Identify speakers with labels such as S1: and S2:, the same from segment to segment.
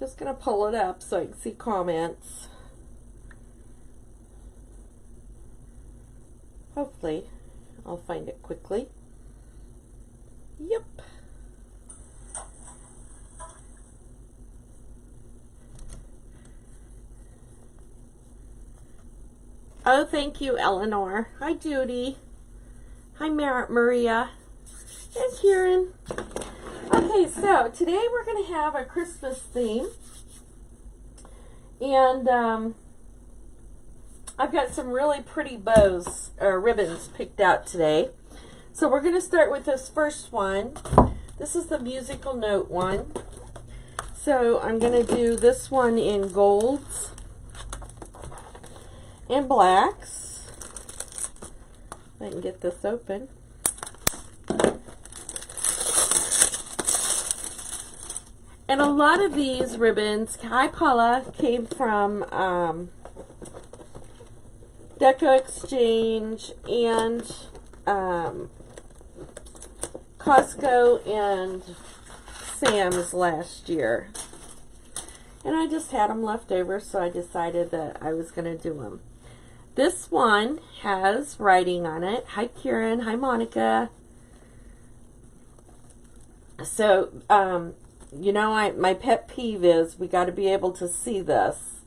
S1: Just going to pull it up so I can see comments. Hopefully, I'll find it quickly. Yep. Oh, thank you, Eleanor. Hi, Judy. Hi, Maria. And Kieran. Okay, so today we're going to have a Christmas theme. And I've got some really pretty bows or ribbons picked out today. So we're going to start with this first one. This is the musical note one. So I'm going to do this one in golds and blacks. If I can get this open. And a lot of these ribbons, hi Paula, came from Deco Exchange and Costco and Sam's last year. And I just had them left over, so I decided that I was going to do them. This one has writing on it. Hi Kieran, hi Monica. So, you know, my pet peeve is we got to be able to see this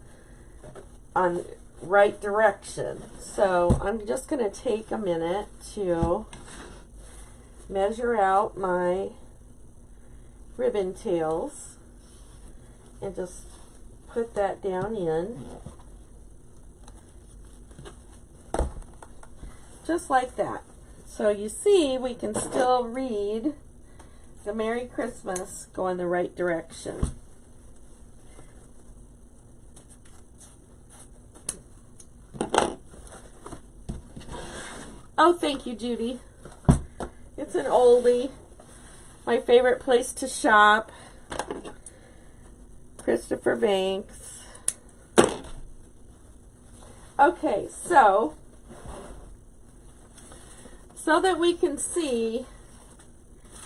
S1: on right direction. So I'm just going to take a minute to measure out my ribbon tails and just put that down in. Just like that. So you see, we can still read the Merry Christmas go in the right direction. Oh, thank you, Judy. It's an oldie. My favorite place to shop. Christopher Banks. Okay, so that we can see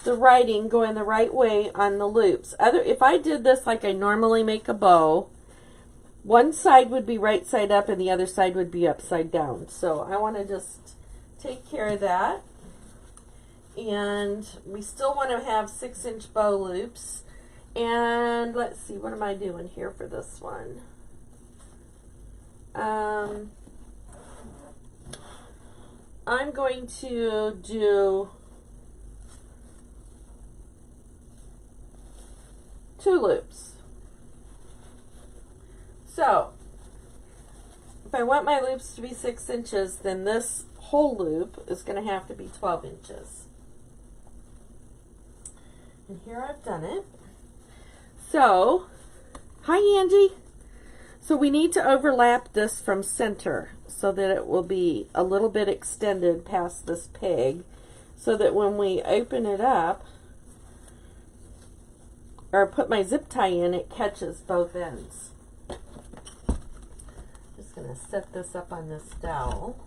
S1: the writing going the right way on the loops. If I did this like I normally make a bow, one side would be right side up and the other side would be upside down. So I want to just take care of that. And we still want to have 6-inch bow loops. And let's see, what am I doing here for this one? I'm going to do 2 loops. So, if I want my loops to be 6 inches, then this whole loop is going to have to be 12 inches. And here I've done it. So, hi Angie. So we need to overlap this from center so that it will be a little bit extended past this peg, so that when we open it up or put my zip tie in, it catches both ends. Just going to set this up on this dowel.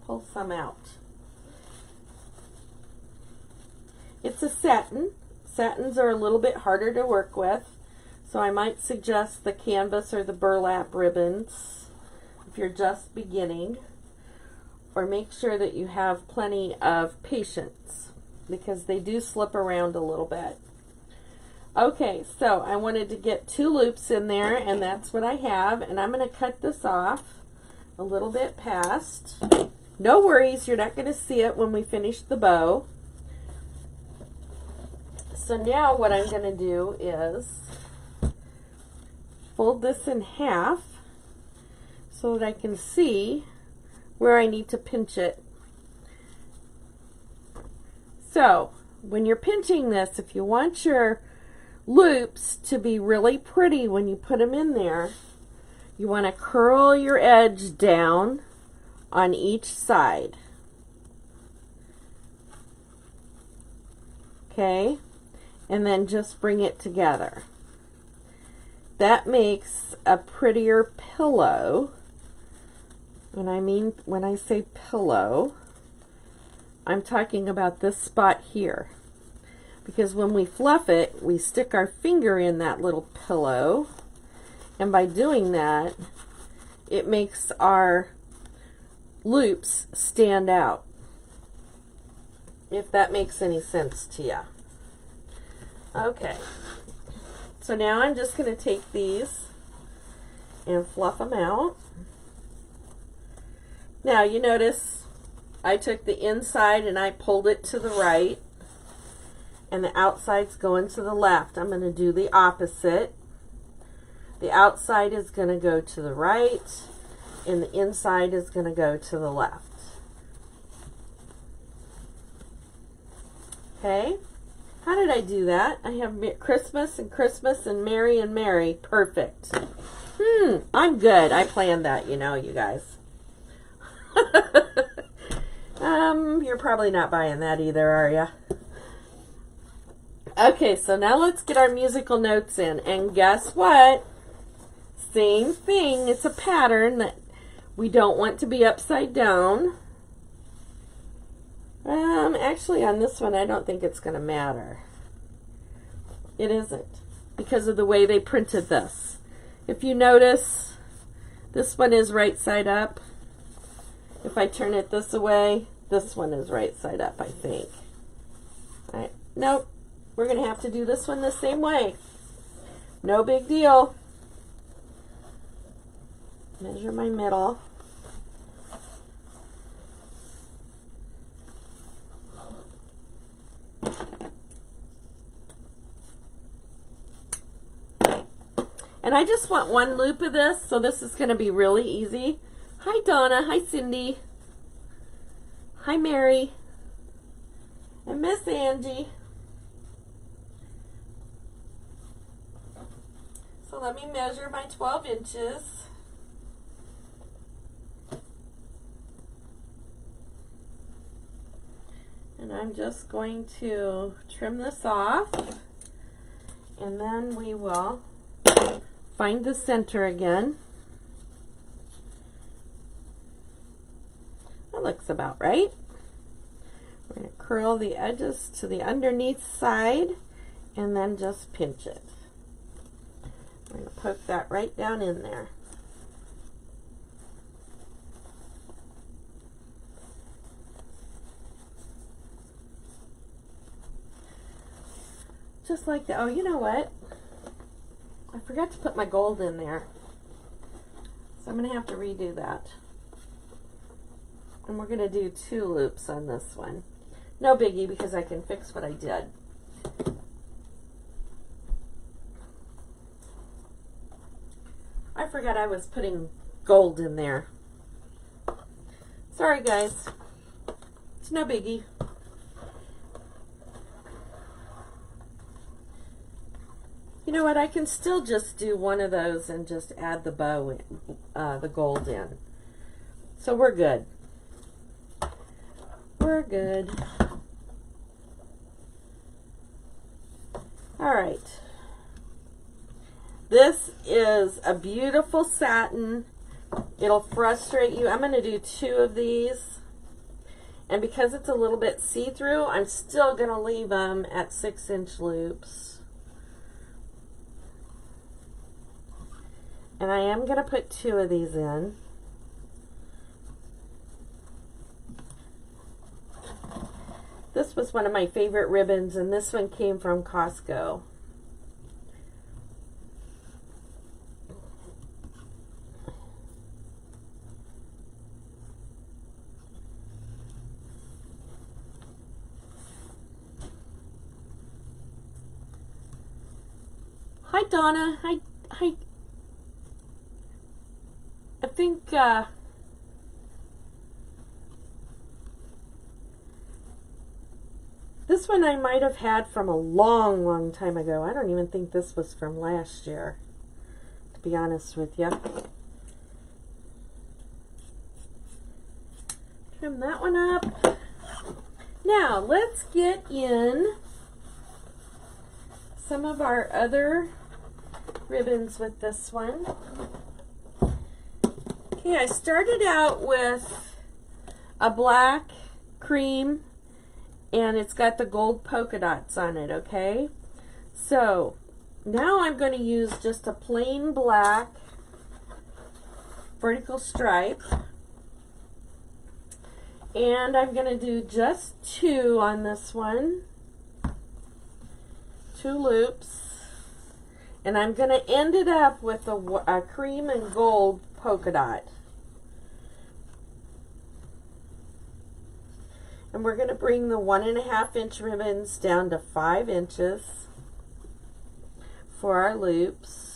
S1: Pull some out. It's a satin. Satins are a little bit harder to work with, so I might suggest the canvas or the burlap ribbons if you're just beginning, or make sure that you have plenty of patience because they do slip around a little bit. Okay, so I wanted to get 2 loops in there, and that's what I have, and I'm going to cut this off a little bit past. No worries, you're not going to see it when we finish the bow. So now what I'm going to do is fold this in half so that I can see where I need to pinch it. So when you're pinching this, if you want your loops to be really pretty when you put them in there, you want to curl your edge down on each side. Okay? And then just bring it together. That makes a prettier pillow. And I mean, when I say pillow, I'm talking about this spot here. because when we fluff it, we stick our finger in that little pillow, and by doing that, it makes our loops stand out, if that makes any sense to you. Okay, so now I'm just going to take these and fluff them out. Now you notice I took the inside and I pulled it to the right, and the outside's going to the left. I'm going to do the opposite. The outside is going to go to the right, and the inside is going to go to the left. Okay, how did I do that? I have Christmas and Christmas and Mary and Mary. Perfect. I'm good. I planned that, you know, you guys. You're probably not buying that either, are you? Okay, so now let's get our musical notes in. And guess what? Same thing. It's a pattern that we don't want to be upside down. Actually, on this one, I don't think it's going to matter. It isn't, because of the way they printed this. If you notice, this one is right side up. If I turn it this way, this one is right side up, I think. All right. Nope. We're going to have to do this one the same way. No big deal. Measure my middle. And I just want one loop of this, so this is going to be really easy. Hi, Donna. Hi, Cindy. Hi, Mary. And Miss Angie. So let me measure my 12 inches. And I'm just going to trim this off. And then we will find the center again. That looks about right. We're going to curl the edges to the underneath side and then just pinch it. We're going to poke that right down in there. Just like that. Oh, you know what? I forgot to put my gold in there. So I'm going to have to redo that. And we're going to do 2 loops on this one. No biggie, because I can fix what I did. I forgot I was putting gold in there. Sorry, guys. It's no biggie. You know what? I can still just do one of those and just add the bow, the gold in. So we're good. We're good. All right. This is a beautiful satin. It'll frustrate you. I'm going to do 2 of these. And because it's a little bit see-through, I'm still going to leave them at 6-inch loops. And I am going to put 2 of these in. This was one of my favorite ribbons, and this one came from Costco. Hi, Donna. Hi. I think, this one I might have had from a long, long time ago. I don't even think this was from last year, to be honest with you. Trim that one up. Now, let's get in some of our other ribbons with this one. Okay, I started out with a black, cream, and it's got the gold polka dots on it, okay? So now I'm going to use just a plain black vertical stripe, and I'm going to do just 2 on this one, 2 loops, and I'm going to end it up with a cream and gold polka dot. And we're going to bring the 1.5 inch ribbons down to 5 inches for our loops.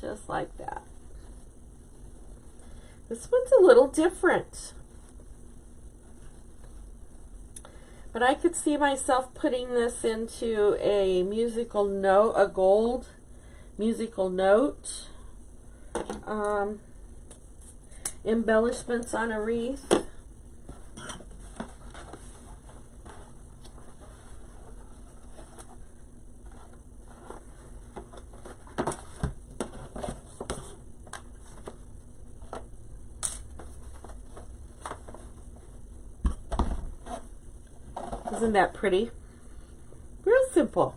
S1: Just like that. This one's a little different, but I could see myself putting this into a musical note, a gold musical note, embellishments on a wreath. Isn't that pretty? Real simple.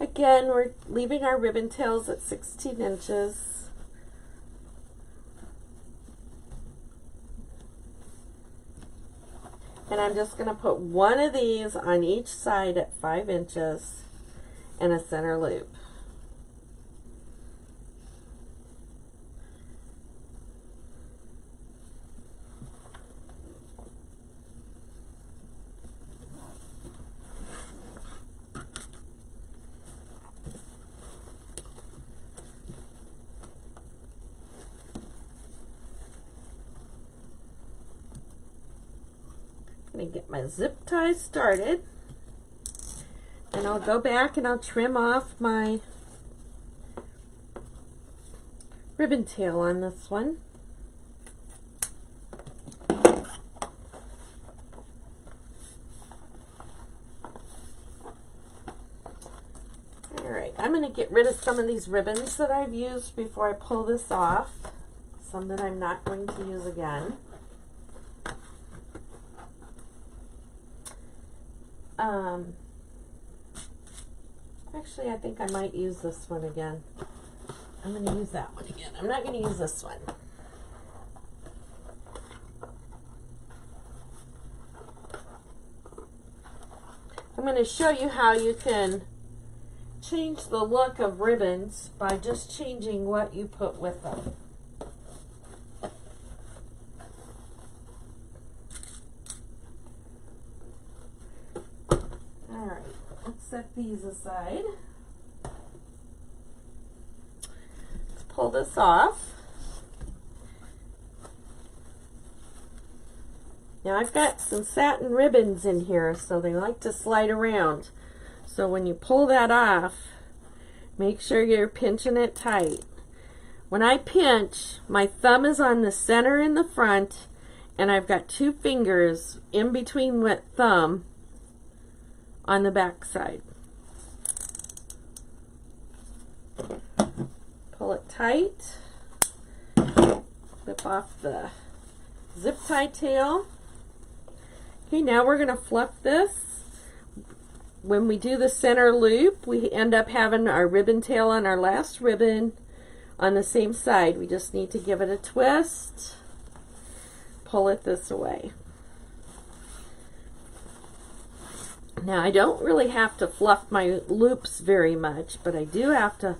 S1: Again, we're leaving our ribbon tails at 16 inches. And I'm just going to put one of these on each side at 5 inches and a center loop. I'm going to get my zip tie started, and I'll go back and I'll trim off my ribbon tail on this one. Alright, I'm going to get rid of some of these ribbons that I've used before I pull this off, some that I'm not going to use again. Actually, I think I might use this one again. I'm going to use that one again. I'm not going to use this one. I'm going to show you how you can change the look of ribbons by just changing what you put with them. Alright, let's set these aside. Let's pull this off. Now I've got some satin ribbons in here, so they like to slide around. So when you pull that off, make sure you're pinching it tight. When I pinch, my thumb is on the center in the front, and I've got 2 fingers in between my thumb on the back side. Pull it tight, flip off the zip tie tail. Okay, now we're going to fluff this. When we do the center loop, we end up having our ribbon tail on our last ribbon on the same side. We just need to give it a twist, pull it this way. Now I don't really have to fluff my loops very much, but I do have to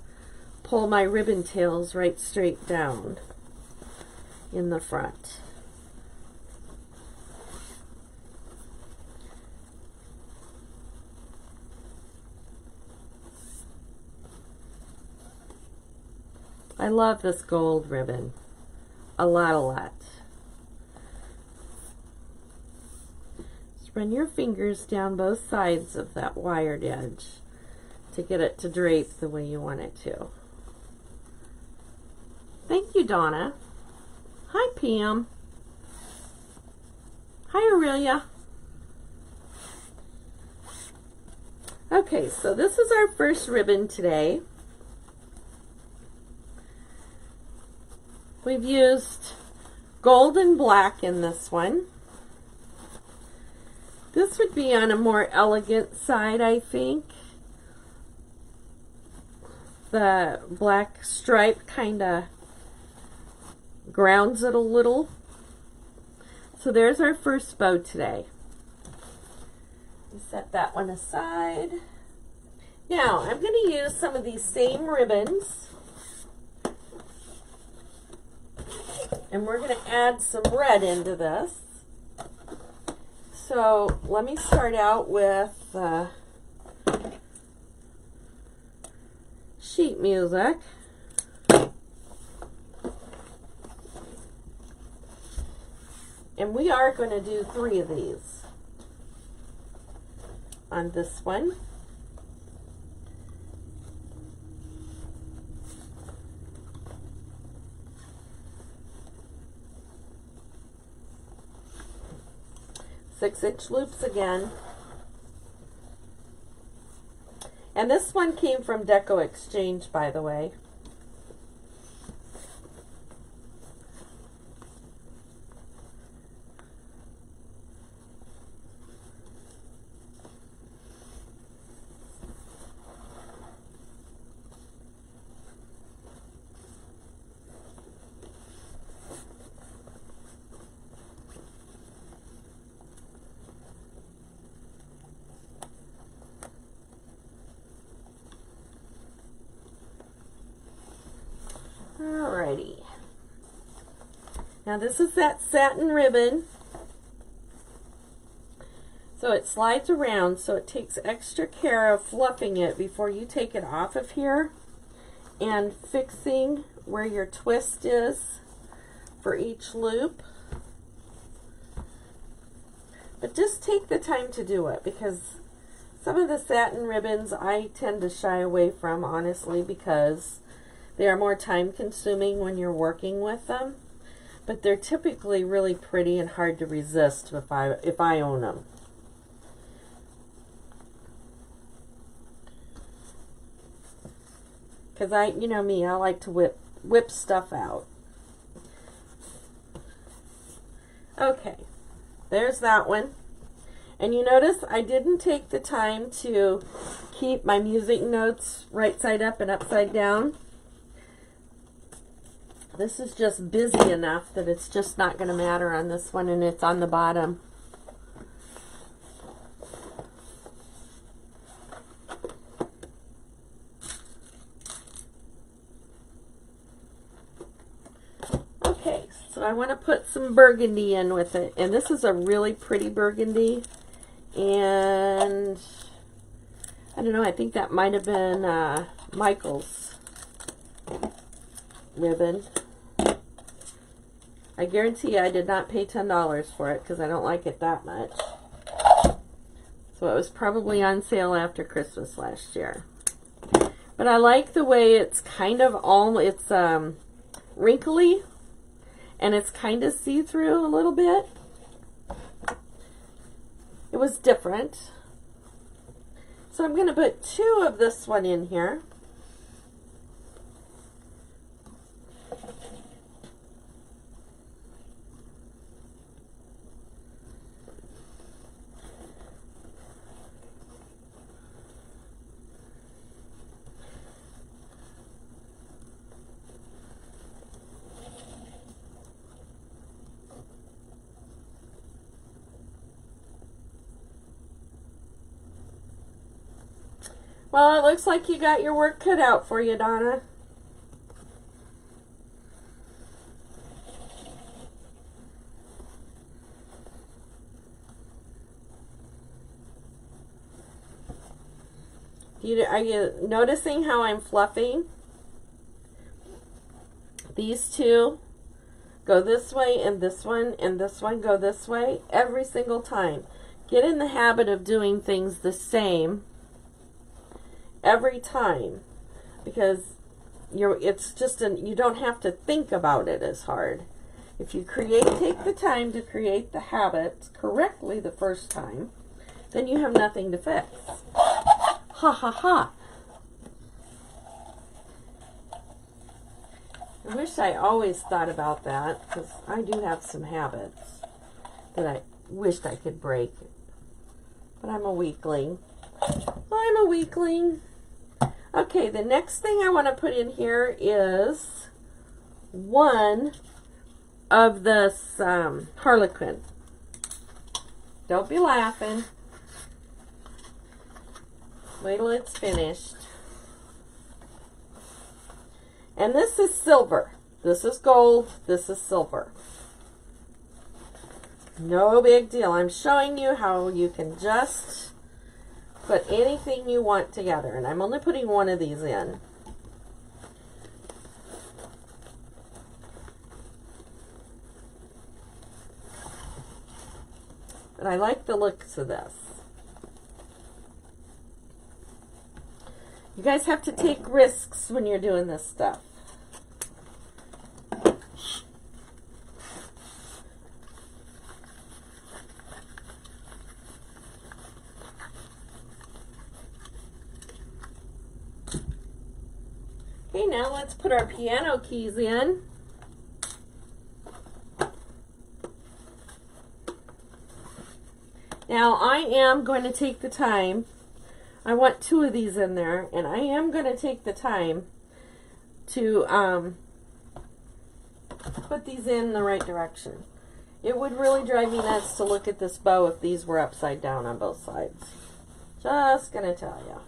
S1: pull my ribbon tails right straight down in the front. I love this gold ribbon. A lot. Just run your fingers down both sides of that wired edge to get it to drape the way you want it to. Thank you, Donna. Hi, Pam. Hi, Aurelia. Okay, so this is our first ribbon today. We've used gold and black in this one. This would be on a more elegant side, I think. The black stripe kind of grounds it a little. So there's our first bow today. We set that one aside. Now I'm going to use some of these same ribbons, and we're going to add some red into this. So let me start out with sheet music. And we are going to do 3 of these on this one. Six-inch loops again. And this one came from Deco Exchange, by the way. Alrighty. Now this is that satin ribbon. So it slides around, so it takes extra care of fluffing it before you take it off of here and fixing where your twist is for each loop. But just take the time to do it, because some of the satin ribbons I tend to shy away from, honestly, because they are more time consuming when you're working with them, but they're typically really pretty and hard to resist if I own them. Because you know me, I like to whip stuff out. Okay, there's that one. And you notice I didn't take the time to keep my music notes right side up and upside down. This is just busy enough that it's just not going to matter on this one, and it's on the bottom. Okay, so I want to put some burgundy in with it, and this is a really pretty burgundy, and I don't know, I think that might have been Michael's ribbon. I guarantee I did not pay $10 for it because I don't like it that much. So it was probably on sale after Christmas last year. But I like the way it's kind of it's wrinkly, and it's kind of see-through a little bit. It was different. So I'm going to put 2 of this one in here. Well, it looks like you got your work cut out for you, Donna. Are you noticing how I'm fluffing? These 2 go this way, and this one go this way every single time. Get in the habit of doing things the same every time, because it's just you don't have to think about it as hard. If you take the time to create the habits correctly the first time, then you have nothing to fix. Ha ha ha. I wish I always thought about that, because I do have some habits that I wished I could break. But I'm a weakling. I'm a weakling. Okay, the next thing I want to put in here is one of this Harlequin. Don't be laughing. Wait till it's finished. And this is silver. This is gold. This is silver. No big deal. I'm showing you how you can just put anything you want together. And I'm only putting one of these in. But I like the looks of this. You guys have to take risks when you're doing this stuff. Okay, now let's put our piano keys in. Now I am going to take the time. I want two of these in there, and I am going to take the time to put these in the right direction. It would really drive me nuts to look at this bow if these were upside down on both sides. Just going to tell you.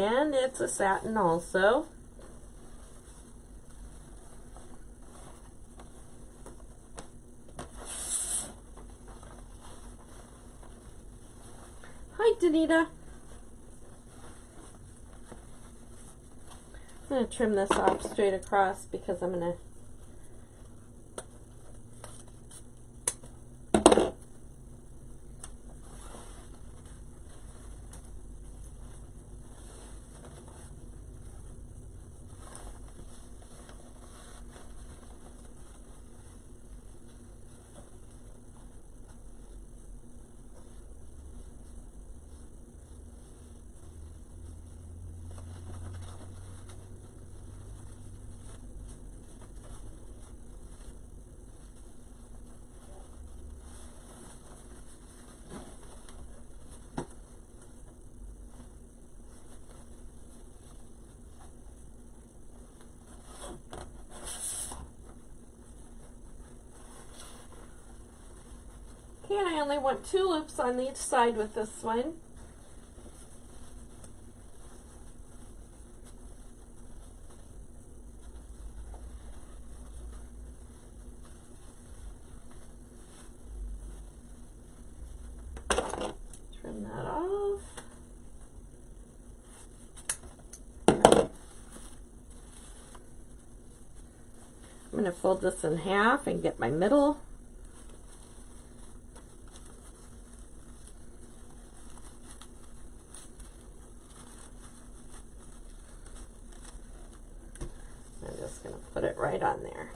S1: And it's a satin also. Hi, Danita. I'm going to trim this off straight across because I'm going to and I only want 2 loops on each side with this one. Trim that off. I'm going to fold this in half and get my middle. Put it right on there.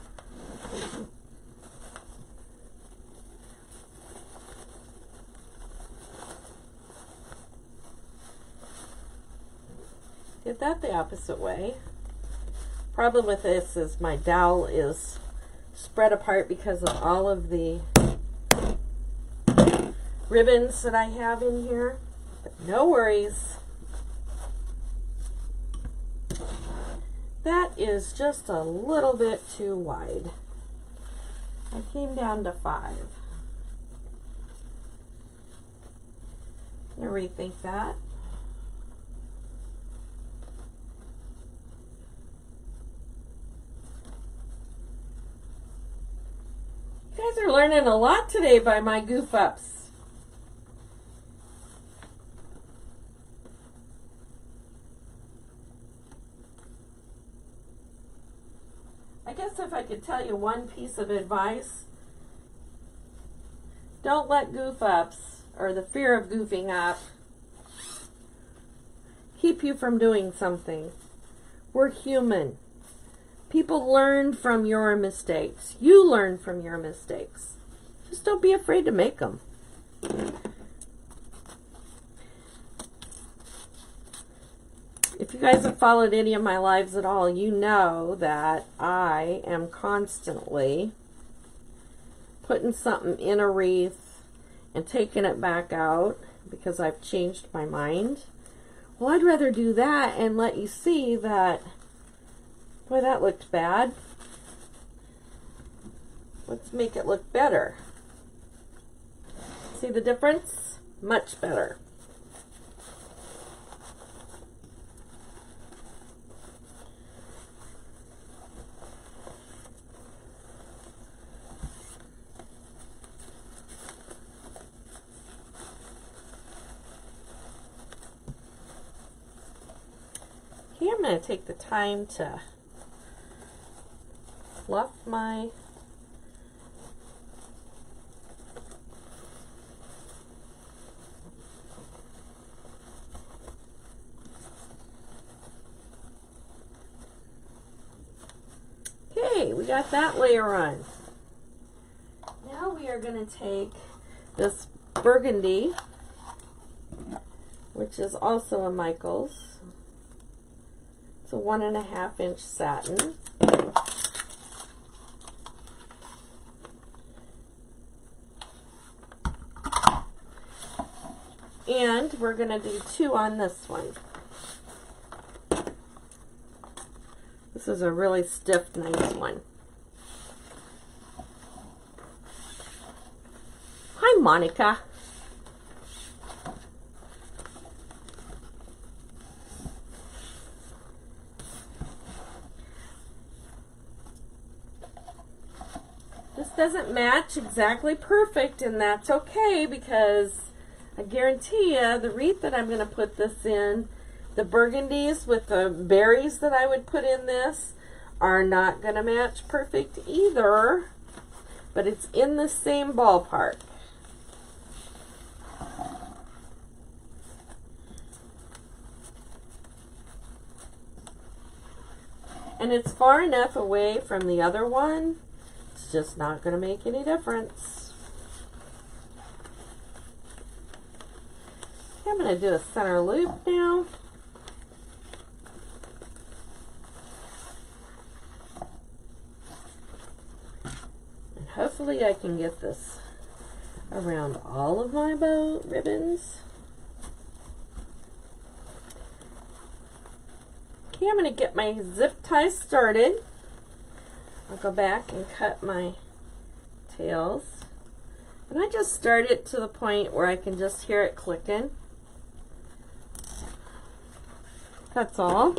S1: Did that the opposite way. Problem with this is my dowel is spread apart because of all of the ribbons that I have in here. But no worries. That is just a little bit too wide. I came down to 5. I'm going to rethink that. learning a lot today by my goof ups. I guess if I could tell you one piece of advice, don't let goof ups or the fear of goofing up keep you from doing something. We're human. People learn from your mistakes. You learn from your mistakes. Just don't be afraid to make them. If you guys have followed any of my lives at all, you know that I am constantly putting something in a wreath and taking it back out because I've changed my mind. Well, I'd rather do that and let you see that, boy, that looked bad. Let's make it look better. See the difference? Much better. Okay, I'm going to take the time to fluff my we got that layer on. Now we are going to take this burgundy, which is also a Michaels. It's a 1.5 inch satin. And we're going to do 2 on this one. This is a really stiff, nice one. Hi, Monica. This doesn't match exactly perfect, and that's okay, because I guarantee you the wreath that I'm going to put this in, the burgundies with the berries that I would put in this, are not going to match perfect either, but it's in the same ballpark. And it's far enough away from the other one, it's just not going to make any difference. I'm going to do a center loop now. And hopefully I can get this around all of my bow ribbons. Okay, I'm going to get my zip tie started. I'll go back and cut my tails. And I just start it to the point where I can just hear it clicking. That's all.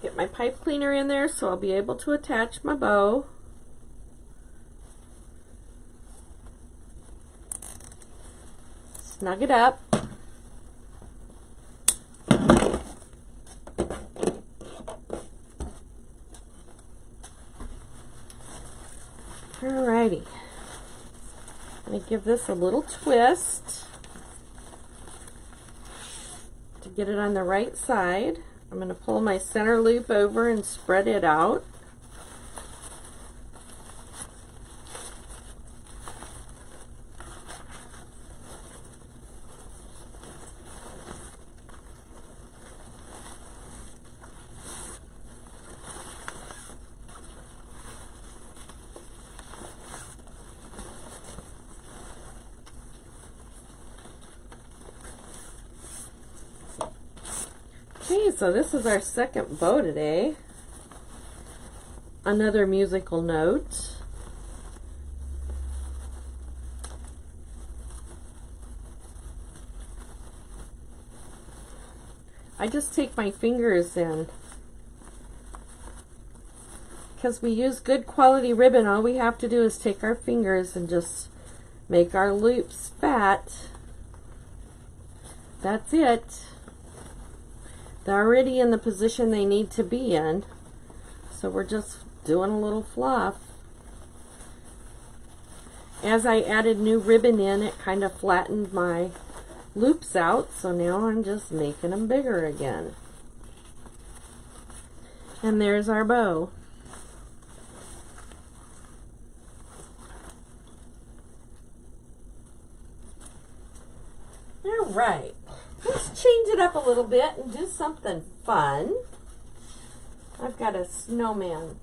S1: Get my pipe cleaner in there so I'll be able to attach my bow. Snug it up. Alrighty. I'm going to give this a little twist to get it on the right side. I'm going to pull my center loop over and spread it out. Okay, so this is our second bow today. Another musical note. I just take my fingers in. Because we use good quality ribbon, all we have to do is take our fingers and just make our loops fat. That's it. They're already in the position they need to be in. So we're just doing a little fluff. As I added new ribbon in, it kind of flattened my loops out. So now I'm just making them bigger again. And there's our bow. All right. Let's change it up a little bit and do something fun. I've got a snowman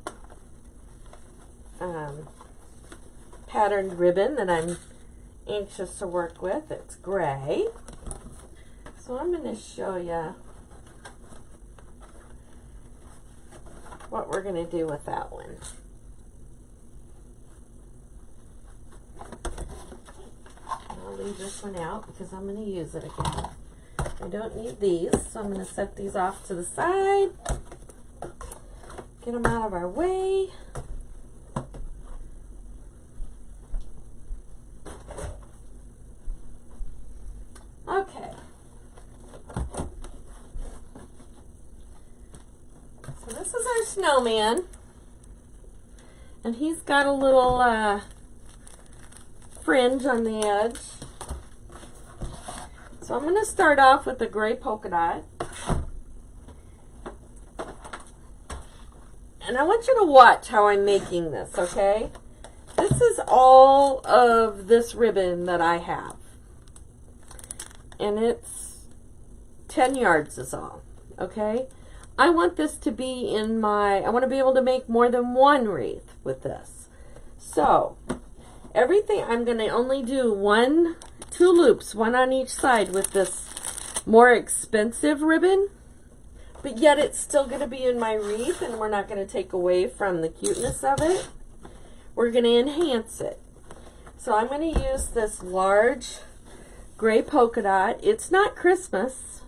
S1: patterned ribbon that I'm anxious to work with. It's gray. So I'm going to show you what we're going to do with that one. I'll leave this one out because I'm going to use it again. I don't need these, so I'm going to set these off to the side. Get them out of our way. Okay. So this is our snowman. And he's got a little fringe on the edge. So I'm going to start off with the gray polka dot. And I want you to watch how I'm making this, okay? This is all of this ribbon that I have. And it's 10 yards is all, okay? I want this to be in my, I want to be able to make more than one wreath with this. So, everything, I'm going to only do two loops, one on each side with this more expensive ribbon. But yet it's still going to be in my wreath, and we're not going to take away from the cuteness of it. We're going to enhance it. So I'm going to use this large gray polka dot. It's not Christmas.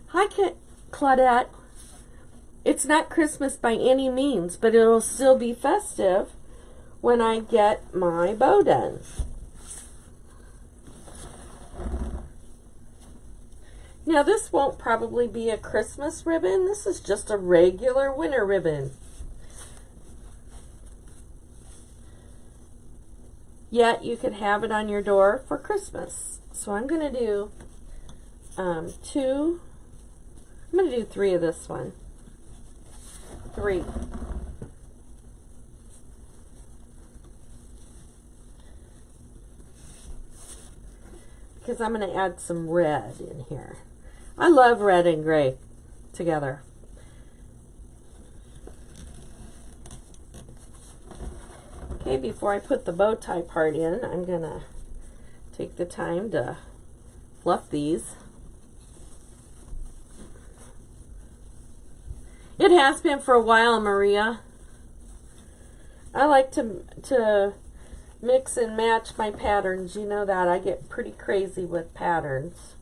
S1: Hi, Claudette. It's not Christmas by any means, but it'll still be festive when I get my bow done. Now this won't probably be a Christmas ribbon. This is just a regular winter ribbon. Yet you could have it on your door for Christmas. So I'm going to do I'm going to do 3 of this one. 3. Because I'm going to add some red in here. I love red and gray together. Okay, before I put the bow tie part in, I'm going to take the time to fluff these. It has been for a while, Maria. I like to mix and match my patterns. You know that. I get pretty crazy with patterns.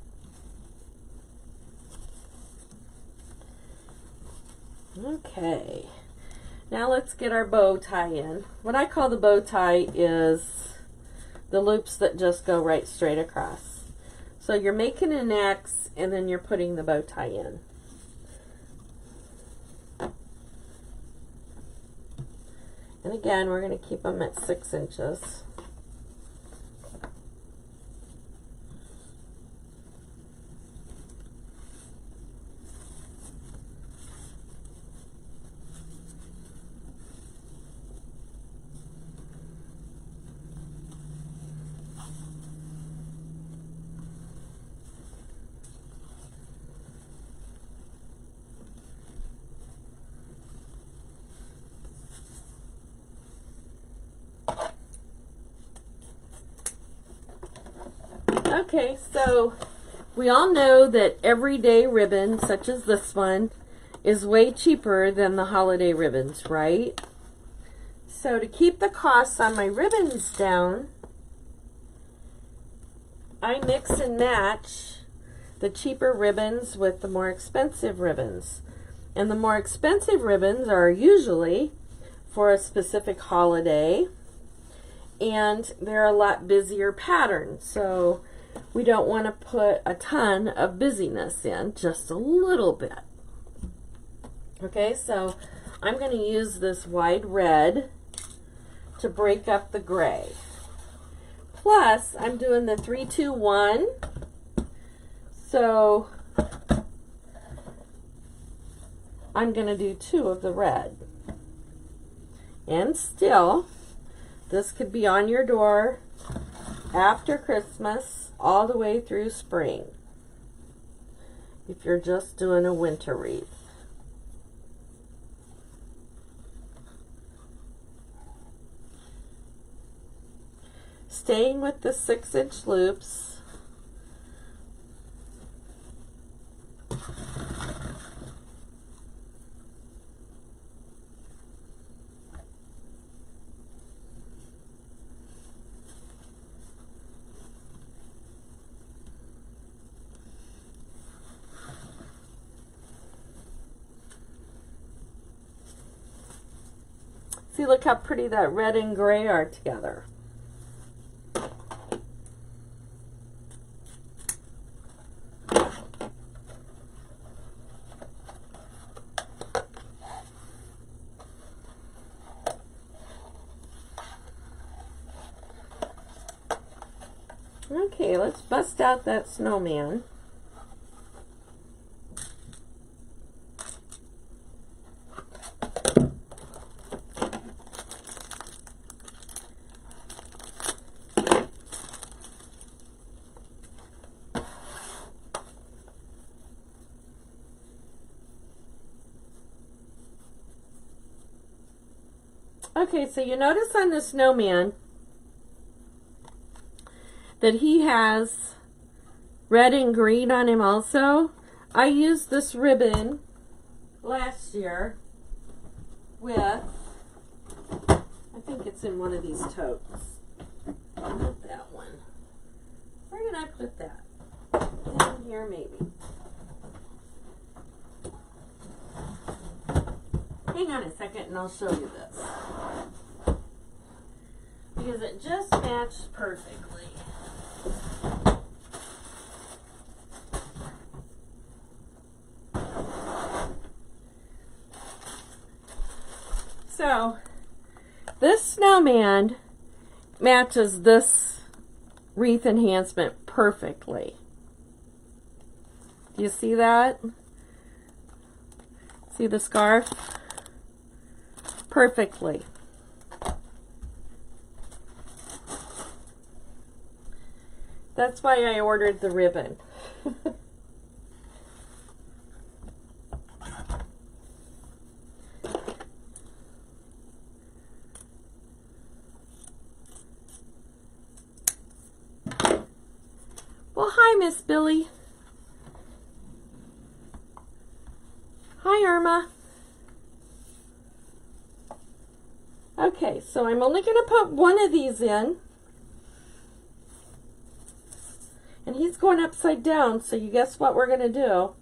S1: Okay. Now let's get our bow tie in. What I call the bow tie is the loops that just go right straight across. So you're making an X and then you're putting the bow tie in. And again, we're going to keep them at 6 inches. Okay, so We all know that everyday ribbon, such as this one, is way cheaper than the holiday ribbons, right? So to keep the costs on my ribbons down, I mix and match the cheaper ribbons with the more expensive ribbons. And the more expensive ribbons are usually for a specific holiday, and they're a lot busier pattern. So we don't want to put a ton of busyness in, just a little bit. Okay, so I'm going to use this wide red to break up the gray. Plus, I'm doing the 3-2-1. So I'm going to do 2 of the red. And still, this could be on your door after Christmas all the way through spring, if you're just doing a winter wreath. Staying with the 6-inch loops, see, look how pretty that red and gray are together. Okay, let's bust out that snowman. Okay, so you notice on the snowman that he has red and green on him also. I used this ribbon last year with, I think it's in one of these totes. Not that one. Where did I put that? In here maybe. Hang on a second and I'll show you this. Because it just matched perfectly. So, this snowman matches this wreath enhancement perfectly. Do you see that? See the scarf? Perfectly. That's why I ordered the ribbon. Well, hi, Miss Billy. Hi, Irma. Okay, so I'm only going to put one of these in. And he's going upside down, so you guess what we're going to do?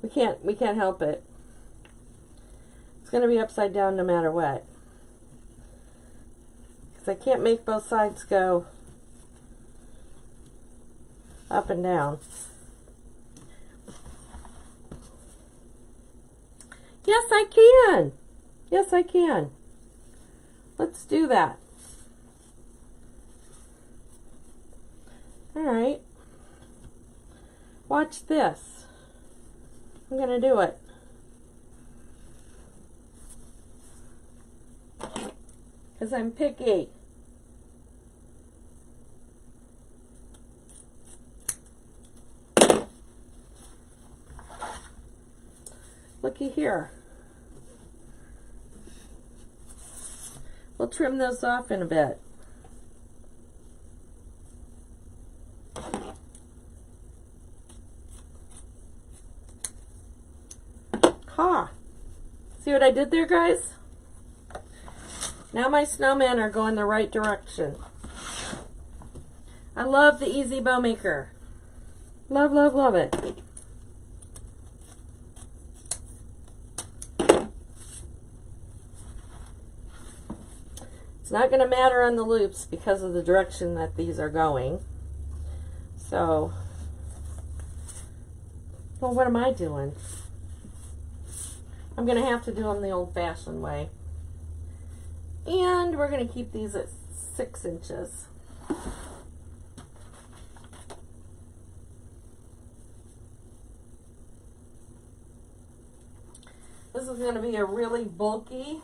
S1: We can't help it. It's going to be upside down no matter what. Because I can't make both sides go up and down. Yes, I can. Yes, I can. Let's do that. All right. Watch this. I'm going to do it. Because I'm picky. Looky here. We'll trim those off in a bit. See what I did there, guys? Now my snowmen are going the right direction. I love the Easy Bow Maker. Love, love, love it. It's not going to matter on the loops because of the direction that these are going. So, well, what am I doing? I'm going to have to do them the old-fashioned way. And we're going to keep these at 6 inches. This is going to be a really bulky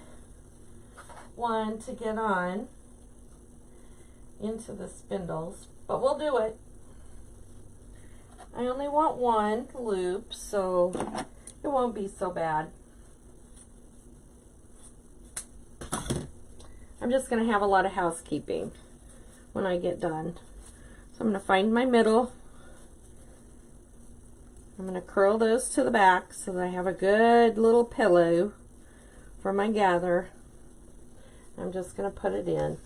S1: one to get on into the spindles, but we'll do it. I only want one loop, so it won't be so bad. I'm just going to have a lot of housekeeping when I get done. So I'm going to find my middle. I'm going to curl those to the back so that I have a good little pillow for my gather. I'm just going to put it in.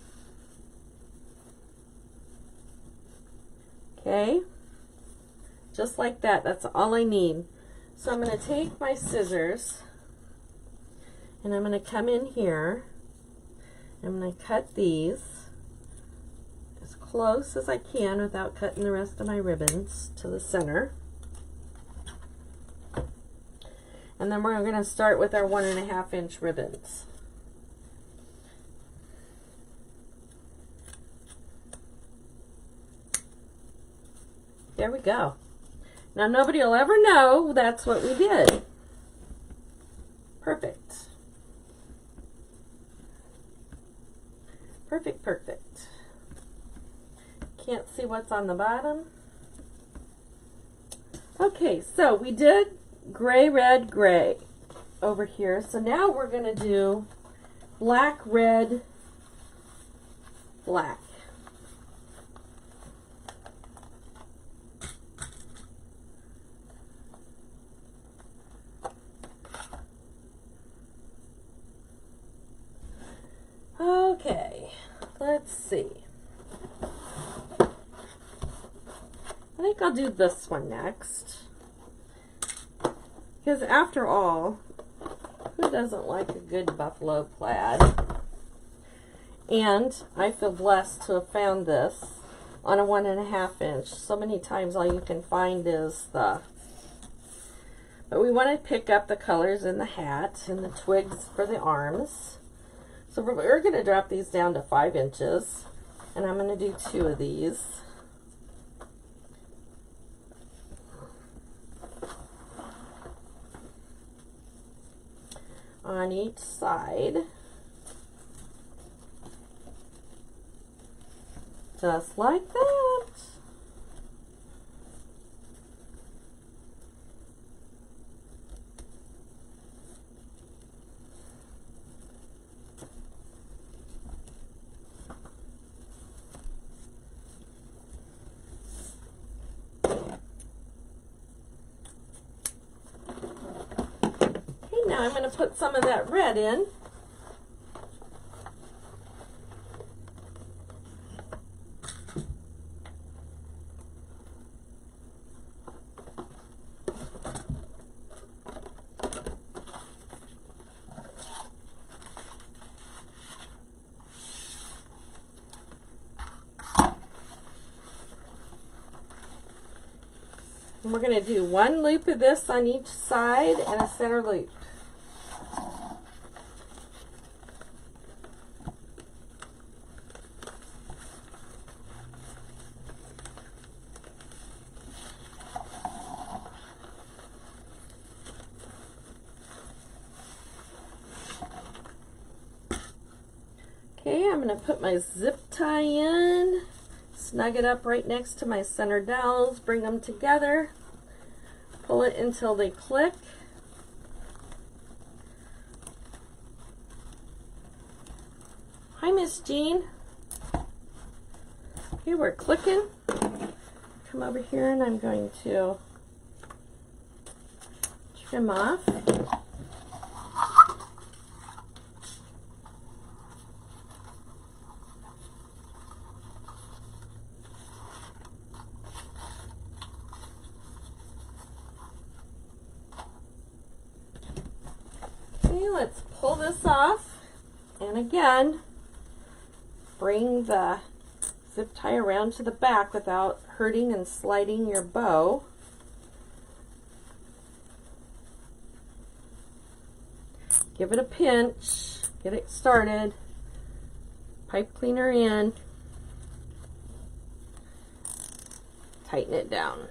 S1: Okay, just like that. That's all I need. So I'm going to take my scissors and I'm going to come in here. I'm going to cut these as close as I can without cutting the rest of my ribbons to the center. And then we're going to start with our 1.5 inch ribbons. There we go. Now nobody will ever know that's what we did. Perfect. Perfect, perfect. Can't see what's on the bottom. Okay, so we did gray, red, gray over here. So now we're going to do black, red, black. Okay, let's see. I think I'll do this one next. Because after all, who doesn't like a good buffalo plaid? And I feel blessed to have found this on a 1.5 inch. So many times all you can find is the... But we want to pick up the colors in the hat and the twigs for the arms. So we're going to drop these down to 5 inches. And I'm going to do 2 of these. On each side. Just like that. Now I'm going to put some of that red in. And we're going to do 1 loop of this on each side and a center loop. Okay, I'm going to put my zip tie in, snug it up right next to my center dowels, bring them together, pull it until they click. Hi, Miss Jean. Okay, we're clicking. Come over here and I'm going to trim off. Okay, let's pull this off. And again, bring the zip tie around to the back without hurting and sliding your bow. Give it a pinch, get it started. Pipe cleaner in. Tighten it down.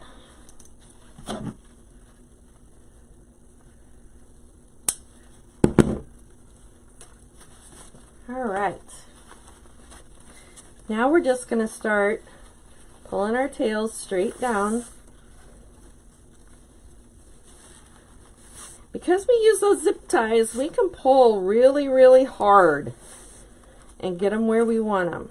S1: All right. Now we're just going to start pulling our tails straight down. Because we use those zip ties, we can pull really, really hard and get them where we want them.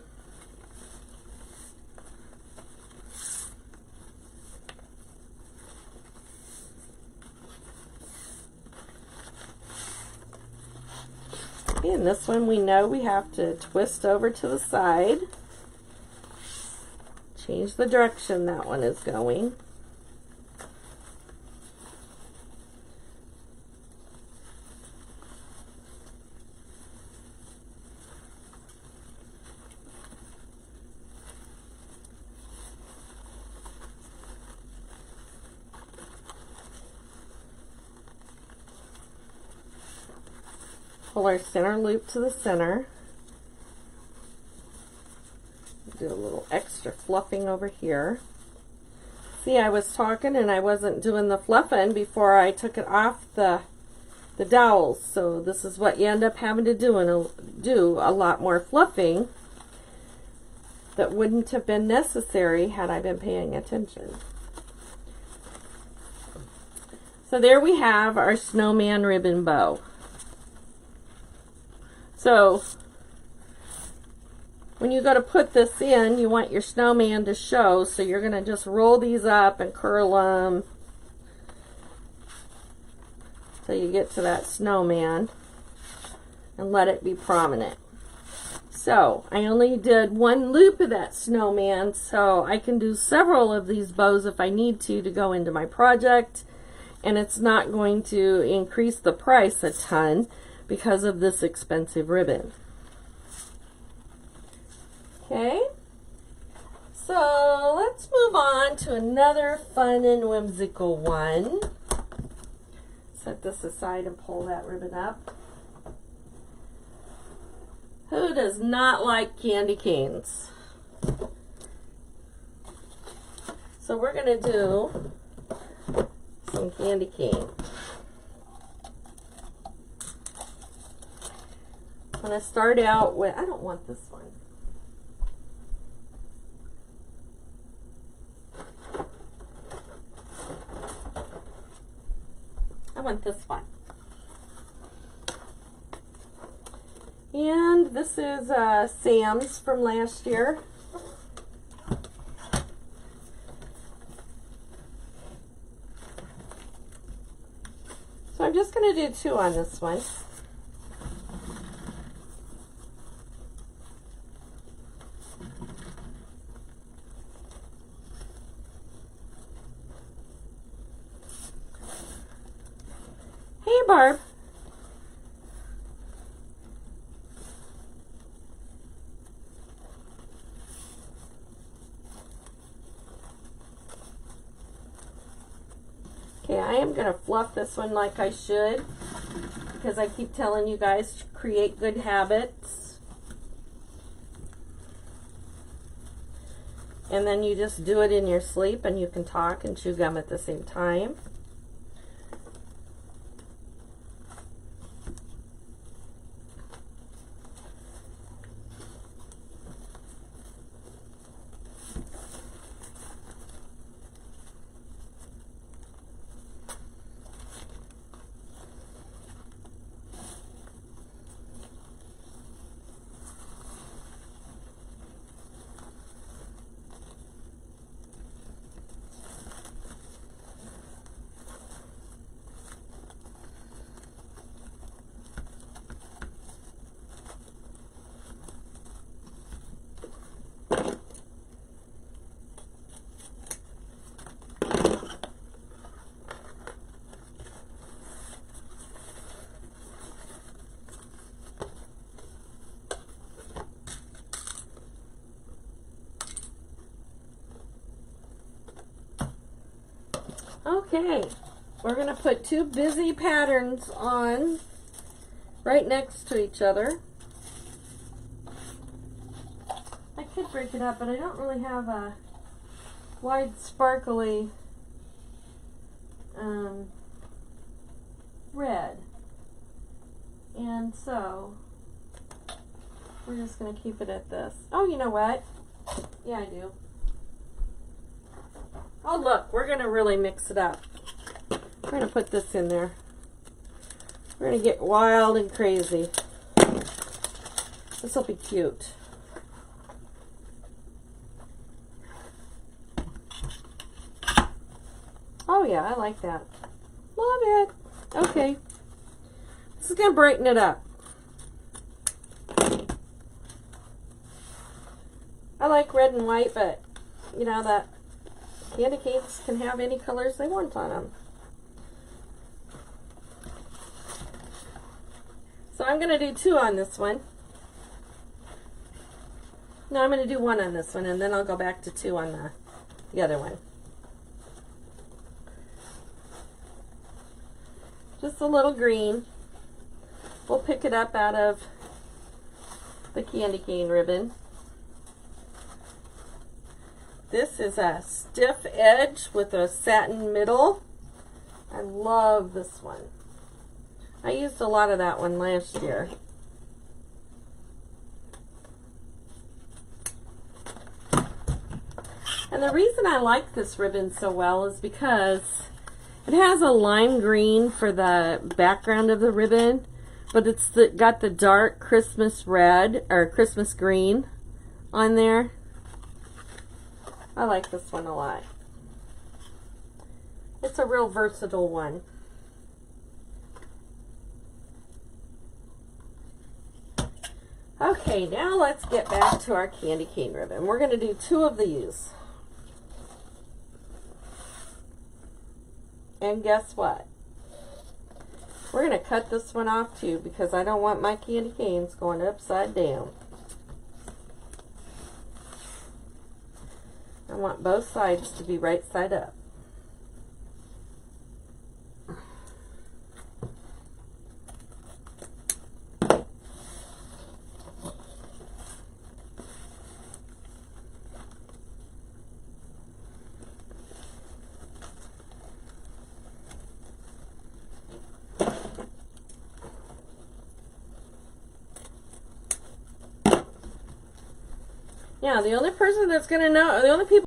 S1: And this one we know we have to twist over to the side. Change the direction that one is going. Pull our center loop to the center. Do a little extra fluffing over here. See, I was talking and I wasn't doing the fluffing before I took it off the dowels. So this is what you end up having to do, and do a lot more fluffing that wouldn't have been necessary had I been paying attention. So there we have our snowman ribbon bow. So when you go to put this in, you want your snowman to show, so you're going to just roll these up and curl them till you get to that snowman and let it be prominent. So I only did one loop of that snowman, so I can do several of these bows if I need to go into my project, and it's not going to increase the price a ton because of this expensive ribbon. Okay, so let's move on to another fun and whimsical one. Set this aside and pull that ribbon up. Who does not like candy canes? So we're going to do some candy cane. I'm going to start out with, I don't want this one. I want this one. And this is Sam's from last year. So I'm just going to do two on this one. Hey, Barb. Okay, I am going to fluff this one like I should, because I keep telling you guys to create good habits. And then you just do it in your sleep, and you can talk and chew gum at the same time. Okay, we're going to put two busy patterns on right next to each other. I could break it up, but I don't really have a wide sparkly red. And so we're just going to keep it at this. Oh, you know what? Yeah, I do. Oh, look, we're going to really mix it up. We're going to put this in there. We're going to get wild and crazy. This will be cute. Oh, yeah, I like that. Love it. Okay. This is going to brighten it up. I like red and white, but, you know, that candy canes can have any colors they want on them. So I'm going to do two on this one. No, I'm going to do one on this one, and then I'll go back to two on the other one. Just a little green. We'll pick it up out of the candy cane ribbon. This is a stiff edge with a satin middle. I love this one. I used a lot of that one last year. And the reason I like this ribbon so well is because it has a lime green for the background of the ribbon, but it's got the dark Christmas red or Christmas green on there. I like this one a lot. It's a real versatile one. Okay, now let's get back to our candy cane ribbon. We're going to do two of these. And guess what? We're going to cut this one off too because I don't want my candy canes going upside down. I want both sides to be right side up. Now, the only person that's going to know, the only people